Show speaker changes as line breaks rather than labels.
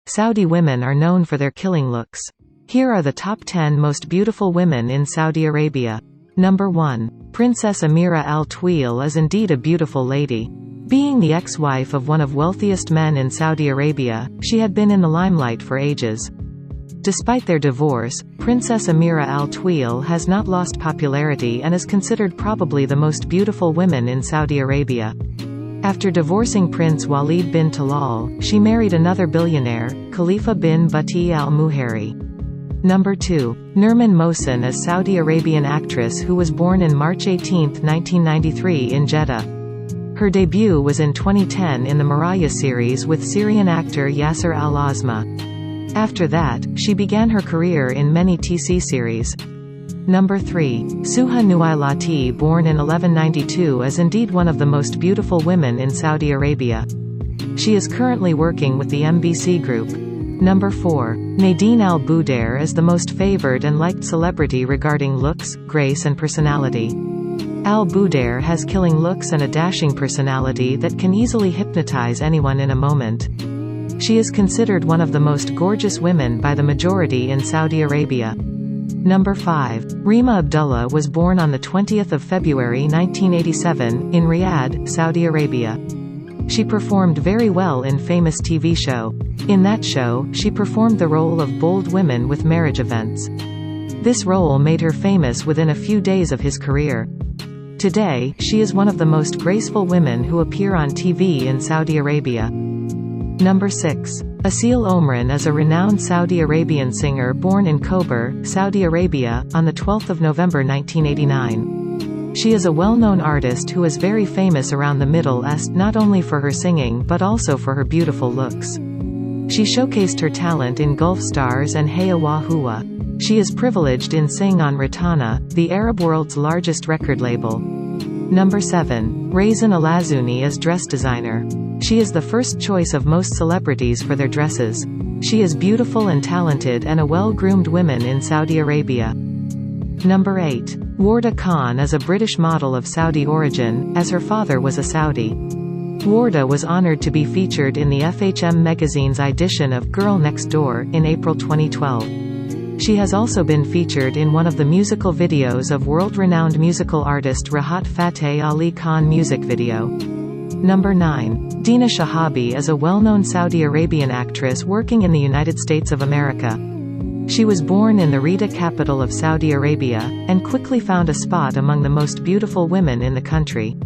Saudi women are known for their killing looks. Here are the top 10 most beautiful women in Saudi Arabia. Number 1. Princess Ameerah Al-tweel is indeed a beautiful lady. Being the ex-wife of one of wealthiest men in Saudi Arabia, she had been in the limelight for ages. Despite their divorce, Princess Ameerah Al-tweel has not lost popularity and is considered probably the most beautiful woman in Saudi Arabia. After divorcing Prince Waleed bin Talal, she married another billionaire, Kalifa bin Butti al-Muhairi. Number 2. Nermin Mohsen is Saudi Arabian actress who was born in March 18, 1993 in Jeddah. Her debut was in 2010 in the Maraya series with Syrian actor Yasser al-Azma. After that, she began her career in many TC series. Number 3. Suha Nuwailati, born in 1192, is indeed one of the most beautiful women in Saudi Arabia. She is currently working with the MBC Group. Number 4. Nadine al-Boudair is the most favored and liked celebrity regarding looks, grace and personality. Al-Boudair has killing looks and a dashing personality that can easily hypnotize anyone in a moment. She is considered one of the most gorgeous women by the majority in Saudi Arabia. Number 5. Rima Abdullah was born on the 20th of February 1987, in Riyadh, Saudi Arabia. She performed very well in famous TV show. In that show, she performed the role of bold women with marriage events. This role made her famous within a few days of his career. Today, she is one of the most graceful women who appear on TV in Saudi Arabia. Number 6. Asil Omran is a renowned Saudi Arabian singer born in Khobar, Saudi Arabia, on the 12th of November 1989. She is a well-known artist who is very famous around the Middle East not only for her singing but also for her beautiful looks. She showcased her talent in Gulf Stars and Heya Wa Hua. She is privileged in Sing on Ratana, the Arab world's largest record label. Number 7. Raisin Alazuni is dress designer. She is the first choice of most celebrities for their dresses. She is beautiful and talented and a well-groomed woman in Saudi Arabia. Number 8. Warda Khan is a British model of Saudi origin, as her father was a Saudi. Warda was honored to be featured in the FHM magazine's edition of Girl Next Door, in April 2012. She has also been featured in one of the musical videos of world-renowned musical artist Rahat Fateh Ali Khan music video. Number 9. Dina Shahabi is a well-known Saudi Arabian actress working in the United States of America. She was born in the Riyadh capital of Saudi Arabia, and quickly found a spot among the most beautiful women in the country.